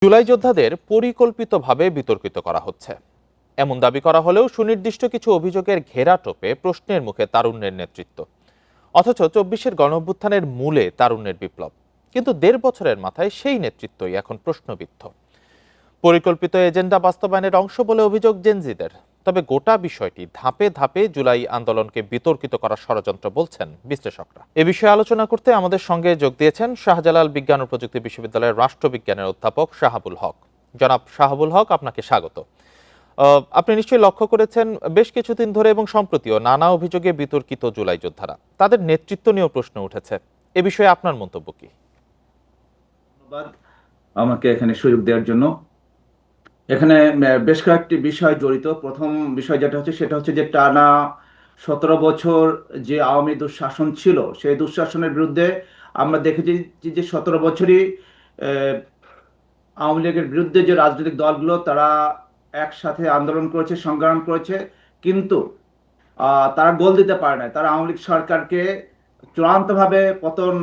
জুলাই যোদ্ধাদের পরিকল্পিতভাবে বিতর্কিত করা হচ্ছে এমন দাবি করা হলেও সুনির্দিষ্ট কিছু অভিযোগের ঘেরাটোপে প্রশ্নের মুখে তারুণ্যের নেতৃত্ব। অথচ ২৪-এর গণঅভ্যুত্থানের মূলে তারুণ্যের বিপ্লব, কিন্তু ১.৫ বছরের মাথায় সেই নেতৃত্বই এখন প্রশ্নবিদ্ধ। পরিকল্পিত এজেন্ডা বাস্তবায়নের অংশ বলে অভিযোগ জেনজিদের। তবে গোটা বিষয়টি ধাপে ধাপে জুলাই আন্দোলনকে বিতর্কিত করার ষড়যন্ত্র বলছেন বিশ্লেষকরা। এ বিষয়ে আলোচনা করতে আমাদের সঙ্গে যোগ দিয়েছেন শাহজালাল বিজ্ঞান ও প্রযুক্তি বিশ্ববিদ্যালয়ের রাষ্ট্রবিজ্ঞানের অধ্যাপক শাহাবুল হক। জনাব শাহাবুল হক, আপনাকে স্বাগত। আপনি নিশ্চয়ই লক্ষ্য করেছেন বেশ কিছুদিন ধরে এবং সম্প্রতিও নানা অভিযোগে বিতর্কিত জুলাই যোদ্ধারা, তাদের নেতৃত্ব নিয়েও প্রশ্ন উঠেছে। এ বিষয়ে আপনার মন্তব্য কি? ধন্যবাদ আমাকে এখানে সুযোগ দেওয়ার জন্য। এখানে বেশ কয়েকটি বিষয় জড়িত। প্রথম বিষয় যেটা হচ্ছে সেটা হচ্ছে যে টানা 17 বছর যে আওয়ামী দুঃশাসন ছিল, সেই দুঃশাসনের বিরুদ্ধে আমরা দেখেছি যে 17 বছরই আওয়ামী লীগের বিরুদ্ধে যে রাজনৈতিক দলগুলো তারা একসাথে আন্দোলন করেছে, সংগ্রাম করেছে, কিন্তু তারা গোল দিতে পারে না। তারা আওয়ামী লীগ সরকারকে চূড়ান্তভাবে পতন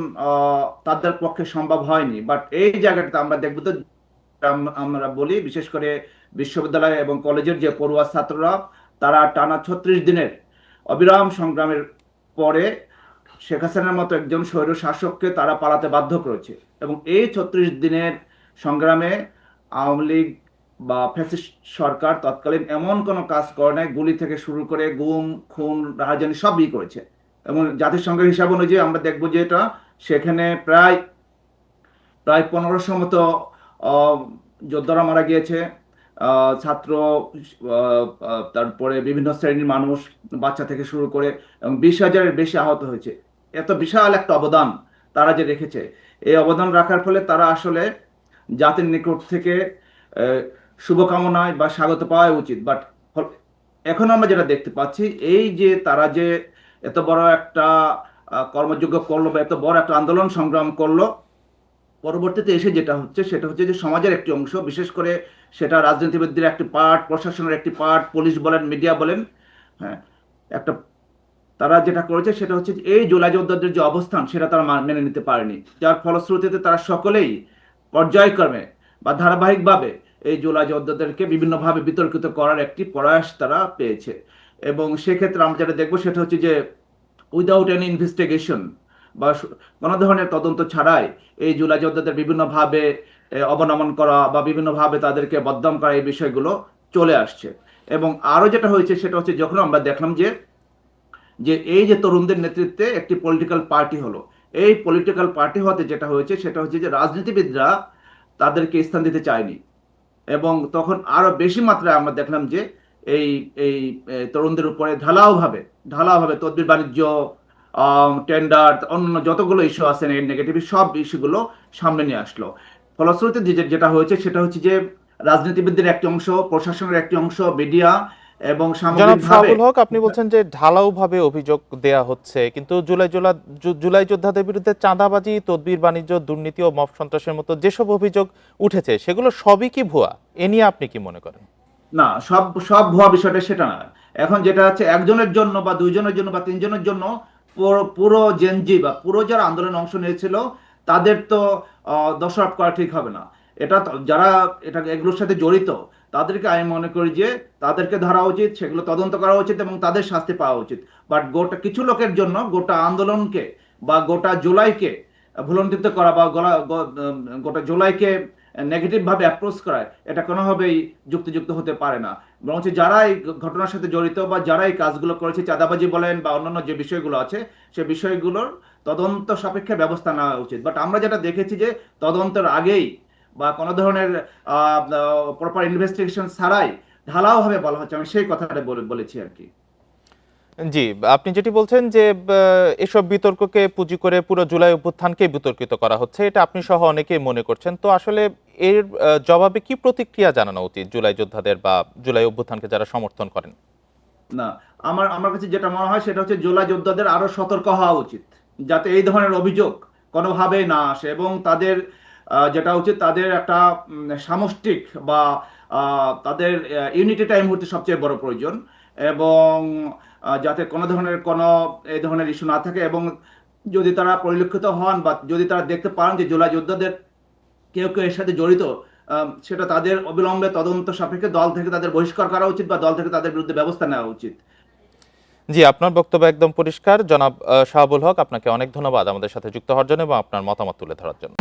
তাদের পক্ষে সম্ভব হয়নি। বাট এই জায়গাটাতে আমরা দেখবো তো, আমরা বলি বিশেষ করে বিশ্ববিদ্যালয় এবং কলেজের যে পড়ুয়া ছাত্ররা, তারা টানা 36 দিনের অবিরাম সংগ্রামের পরে শেখ হাসিনার মতো একজন স্বৈর শাসককে তারা পালাতে বাধ্য করেছে। এবং এই 36 দিনের সংগ্রামে আওয়ামী লীগ বা ফ্যাসিস্ট সরকার তৎকালীন এমন কোনো কাজ করে নাই। গুলি থেকে শুরু করে গুম, খুন, রাহাজানি সবই করেছে। এবং জাতিসংঘের হিসাব অনুযায়ী আমরা দেখবো যে এটা সেখানে প্রায় প্রায় 1500 মতো যোদ্ধারা মারা গিয়েছে, ছাত্র, তারপরে বিভিন্ন শ্রেণীর মানুষ, বাচ্চা থেকে শুরু করে, এবং 20,000-এর বেশি আহত হয়েছে। এত বিশাল একটা অবদান তারা যে রেখেছে, এই অবদান রাখার ফলে তারা আসলে জাতির নিকট থেকে শুভকামনায় বা স্বাগত পাওয়া উচিত। বাট এখন আমরা যেটা দেখতে পাচ্ছি, এই যে তারা যে এত বড় একটা কর্মযোগ্য করলো বা এত বড় একটা আন্দোলন সংগ্রাম করলো, পরবর্তীতে এসে যেটা হচ্ছে সেটা হচ্ছে যে সমাজের একটি অংশ, বিশেষ করে সেটা রাজনীতিবিদদের একটি পার্ট, প্রশাসনের একটি পার্ট, পুলিশ বলেন, মিডিয়া বলেন, হ্যাঁ, একটা, তারা যেটা করেছে সেটা হচ্ছে যে এই জুলাই যোদ্ধাদের যে অবস্থান সেটা তারা মেনে নিতে পারেনি। যার ফলশ্রুতিতে তারা সকলেই পর্যায়ক্রমে বা ধারাবাহিকভাবে এই জুলাই যোদ্ধাদেরকে বিভিন্নভাবে বিতর্কিত করার একটি প্রয়াস তারা পেয়েছে। এবং সেক্ষেত্রে আমরা যেটা দেখবো সেটা হচ্ছে যে উইদাউট এনি ইনভেস্টিগেশন বা কোনো ধরনের তদন্ত ছাড়াই এই জুলাই যোদ্ধাদের বিভিন্নভাবে অবনমন করা বা বিভিন্নভাবে তাদেরকে বদনাম করা, এই বিষয়গুলো চলে আসছে। এবং আরো যেটা হয়েছে সেটা হচ্ছে যখন আমরা দেখলাম যে যে এই যে তরুণদের নেতৃত্বে একটি পলিটিক্যাল পার্টি হলো, এই পলিটিক্যাল পার্টি হতে যেটা হয়েছে সেটা হচ্ছে যে রাজনীতিবিদরা তাদেরকে স্থান দিতে চায়নি। এবং তখন আরো বেশি মাত্রায় আমরা দেখলাম যে এই এই তরুণদের উপরে ঢালাওভাবে ঢালাওভাবে তদবির বাণিজ্য, টেন্ডার, অন্যান্য যতগুলো ইস্যু আছে নেগেটিভ, সব ইস্যুগুলো সামনে নিয়ে আসলো। ফলশ্রুতিতে যেটা হয়েছে সেটা হচ্ছে যে রাজনীতিবিদদের একটি অংশ, প্রশাসনের একটি অংশ, মিডিয়া এবং জনাব সামগ্রিকভাবে। শাহাবুল হক, আপনি বলছেন যে ঢালাওভাবে অভিযোগ দেয়া হচ্ছে, কিন্তু জুলাই যোদ্ধাদের বিরুদ্ধে চাঁদাবাজি, তদবির বাণিজ্য, দুর্নীতি ও মব সন্ত্রাসের মতো যেসব অভিযোগ উঠেছে সেগুলো সবই কি ভুয়া? এ নিয়ে আপনি কি মনে করেন? না, সব সব ভুয়া বিষয়টা সেটা না। এখন যেটা হচ্ছে একজনের জন্য বা দুইজনের জন্য বা তিনজনের জন্য পুরো পুরো জেনজি বা পুরো যারা আন্দোলনে অংশ নিয়েছিল তাদের তো দোষারোপ করা ঠিক হবে না। এটা যারা এটা এগুলোর সাথে জড়িত তাদেরকে আমি মনে করি যে তাদেরকে ধরা উচিত, সেগুলো তদন্ত করা উচিত এবং তাদের শাস্তি পাওয়া উচিত। বাট গোটা কিছু লোকের জন্য গোটা আন্দোলনকে বা গোটা জুলাইকে ভুলন্টিত করা বা গোটা জুলাইকে নেগেটিভ ভাবে অ্যাপ্রোচ করায়, এটা কোনোভাবেই যুক্তিযুক্ত হতে পারে না। বরং যারা এই ঘটনার সাথে জড়িত বা যারা এই কাজগুলো করেছে, চাঁদাবাজি বলেন বা অন্যান্য যে বিষয়গুলো আছে, সে বিষয়গুলোর তদন্ত সাপেক্ষে ব্যবস্থা নেওয়া উচিত। বাট আমরা যেটা দেখেছি যে তদন্তের আগেই বা কোনো ধরনের প্রপার ইনভেস্টিগেশন ছাড়াই ঢালাওভাবে বলা হচ্ছে, আমি সেই কথাটা বলেছি আর কি। জি, আপনি যেটি বলছেন যে এসব বিতর্ককে পুঁজি করে পুরো জুলাই অভ্যুত্থানকে বিতর্কিত করা হচ্ছে, এটা আপনি সহ অনেকেই মনে করছেন। তো আসলে এর জবাবে কি প্রতিক্রিয়া জানানো উচিত জুলাই যোদ্ধাদের বা জুলাই অভ্যুত্থানকে যারা সমর্থন করেন? না, আমার আমার কাছে যেটা মনে হয় সেটা হচ্ছে জুলাই যোদ্ধাদের আরো সতর্ক হওয়া উচিত, যাতে এই ধরনের অভিযোগ কোনোভাবেই না আসে। এবং তাদের যেটা উচিত, তাদের একটা সামষ্টিক বা তাদের ইউনিটিটা এই মুহূর্তে সবচেয়ে বড় প্রয়োজন। এবং যাতে কোনো ধরনের কোনো এই ধরনের ইস্যু না থাকে। এবং যদি তারা পরিলক্ষিত হন বা যদি তারা দেখতে পান যে জুলাই যোদ্ধাদের কেউ কেউ এর সাথে জড়িত, সেটা তাদের অবিলম্বে তদন্ত সাপেক্ষে দল থেকে তাদের বহিষ্কার করা উচিত বা দল থেকে তাদের বিরুদ্ধে ব্যবস্থা নেওয়া উচিত। জি, আপনার বক্তব্য একদম পরিষ্কার। জনাব শাহাবুল হক, আপনাকে অনেক ধন্যবাদ আমাদের সাথে যুক্ত হওয়ার জন্য এবং আপনার মতামত তুলে ধরার জন্য।